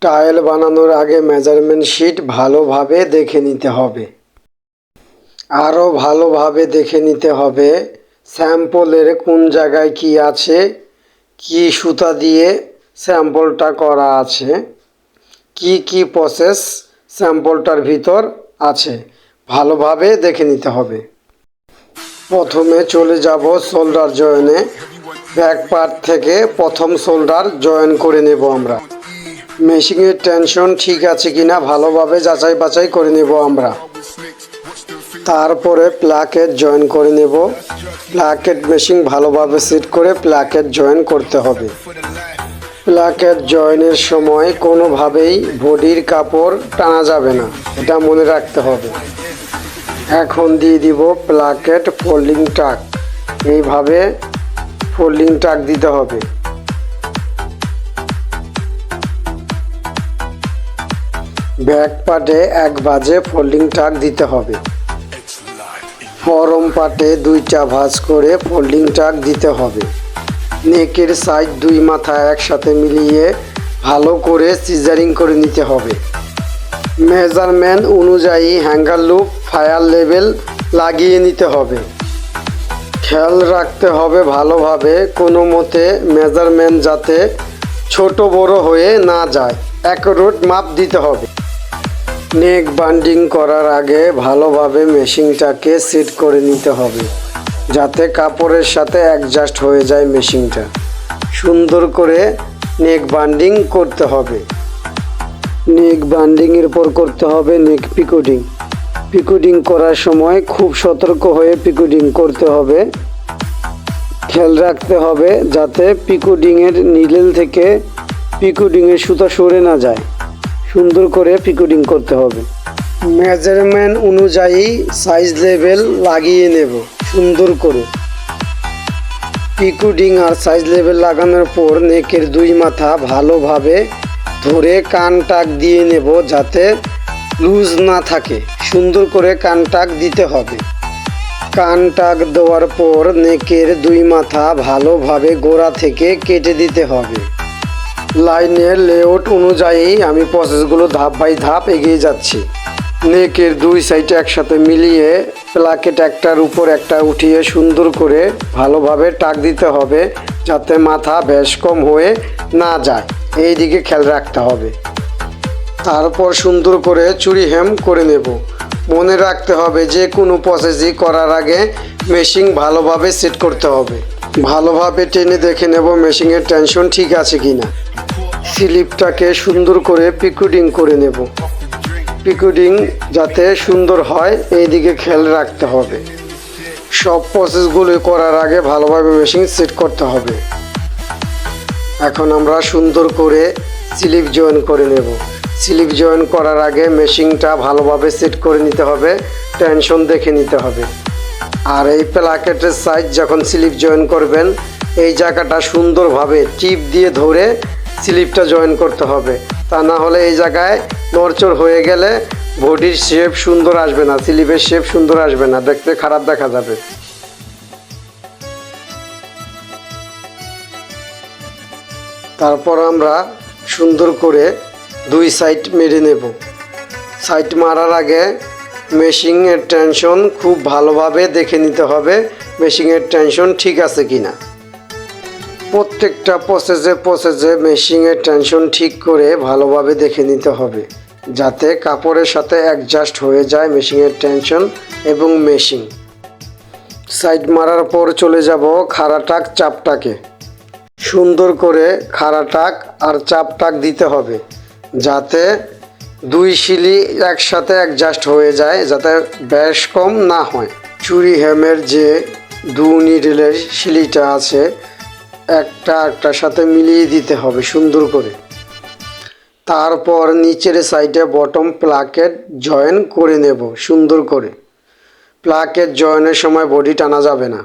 Tile বানানোর আগে measurement sheet ভালোভাবে দেখে নিতে হবে। আরও ভালোভাবে দেখে নিতে হবে স্যাম্পলের কোন জায়গায় কি আছে, কি সুতা দিয়ে স্যাম্পলটা করা আছে, কি প্রসেস স্যাম্পলটার ভিতর আছে, ভালোভাবে দেখে নিতে হবে। প্রথমে চলে যাব শোল্ডার জয়েনে। ব্যাক পার্ট থেকে প্রথম শোল্ডার জয়েন করে নেব আমরা। মেশিনের টেনশন ঠিক আছে কিনা ভালোভাবে যাচাই বাছাই করে নেব আমরা। তারপরে প্লাকেট জয়েন করে নেব। প্লাকেট মেশিন ভালোভাবে সেট করে প্লাকেট জয়েন করতে হবে। প্লাকেট জয়েনের সময় কোনোভাবেই বডির কাপড় টানা যাবে না, এটা মনে রাখতে হবে। এখন দিয়ে দিব প্লাকেট ফোল্ডিং টাক। এইভাবে ফোল্ডিং টাক দিতে হবে। ব্যাক পার্টে 1 ভাঁজে ফোল্ডিং টাক দিতে হবে। ফরম পার্টে 2টা ভাঁজ করে ফোল্ডিং টাক দিতে হবে। নেকের সাইড 2 মাথা একসাথে মিলিয়ে ভালো করে সিজারিং করে নিতে হবে। মেজারমেন্ট অনুযায়ী হ্যাঙ্গার লুপ ফায়ার লেভেল লাগিয়ে নিতে হবে। খেয়াল রাখতে হবে ভালোভাবে কোনো মতে মেজারমেন্ট যাতে ছোট বড় হয়ে না যায়, অ্যাকুরেট মাপ দিতে হবে। নেক বান্ডিং করার আগে ভালোভাবে মেশিনটাকে সেট করে নিতে হবে যাতে কাপড়ের সাথে অ্যাডজাস্ট হয়ে যায়। মেশিনটা সুন্দর করে নেক বান্ডিং করতে হবে। নেক বান্ডিংয়ের পর করতে হবে নেক পিকোডিং। পিকোডিং করার সময় খুব সতর্ক হয়ে পিকোডিং করতে হবে। খেয়াল রাখতে হবে যাতে পিকোডিংয়ের নিডেল থেকে পিকোডিংয়ের সুতা সরে না যায়। সুন্দর করে পিকোডিং করতে হবে। মেজারমেন্ট অনুযায়ী সাইজ লেভেল লাগিয়ে নেব সুন্দর করে। পিকোডিং আর সাইজ লেভেল লাগানোর পর নেকের 2 মাথা ভালোভাবে ধরে কান টাক দিয়ে নেব যাতে লুজ না থাকে। সুন্দর করে কান টাক দিতে হবে। কান টাক দেওয়ার পর নেকের 2 মাথা ভালোভাবে গোড়া থেকে কেটে দিতে হবে। লাইনের লেআউট অনুযায়ী আমি প্রসেসগুলো ধাপ বাই ধাপ এগিয়ে যাচ্ছি। নেকের 2 সাইড একসাথে মিলিয়ে প্লাকেট একটার উপর একটা উঠিয়ে সুন্দর করে ভালোভাবে টাক দিতে হবে যাতে মাথা বেশ কম হয়ে না যায়, এই দিকে খেয়াল রাখতে হবে। তারপর সুন্দর করে চুড়ি হেম করে নেব। মনে রাখতে হবে যে কোনো প্রসেসই করার আগে মেশিন ভালোভাবে সেট করতে হবে। ভালোভাবে টেনে দেখে নেব মেশিনের টেনশন ঠিক আছে কিনা। স্লিপটাকে সুন্দর করে পিকোডিং করে নেব। পিকোডিং যাতে সুন্দর হয় এই দিকে খেয়াল রাখতে হবে। সব প্রসেসগুলো করার আগে ভালোভাবে মেশিন সেট করতে হবে। এখন আমরা সুন্দর করে স্লিপ জয়েন করে নেব। স্লিপ জয়েন করার আগে মেশিনটা ভালোভাবে সেট করে নিতে হবে, টেনশন দেখে নিতে হবে। আর এই প্লাকেটের সাইজ যখন স্লিপ জয়েন করবেন এই জায়গাটা সুন্দরভাবে টিপ দিয়ে ধরে স্লিপটা জয়েন করতে হবে, তা না হলে এই জায়গায় নড়চড় হয়ে গেলে বডির শেপ সুন্দর আসবে না, স্লিপের শেপ সুন্দর আসবে না, দেখতে খারাপ দেখা যাবে। তারপর আমরা সুন্দর করে 2 সাইড মেরে নেব। সাইড মারার আগে মেশিনের টেনশন খুব ভালোভাবে দেখে নিতে হবে মেশিনের টেনশন ঠিক আছে কিনা। প্রত্যেকটা প্রসেসে মেশিনের টেনশন ঠিক করে ভালোভাবে দেখে নিতে হবে যাতে কাপড়ের সাথে অ্যাডজাস্ট হয়ে যায় মেশিনের টেনশন এবং মেশিন। সাইড মারার পর চলে যাব খাড়া টাক চাপটাকে। সুন্দর করে খাড়া টাক আর চাপ টাক দিতে হবে যাতে 2 শিলি একসাথে অ্যাডজাস্ট হয়ে যায়, যাতে বেশ কম না হয়। চুড়ি হেমের যে 2 নিডেলের শিলিটা আছে একটার সাথে মিলিয়ে দিতে হবে সুন্দর করে। তারপর নিচের সাইডে বটম প্লাকেট জয়েন করে নেব সুন্দর করে। প্লাকেট জয়েনের সময় বডি টানা যাবে না।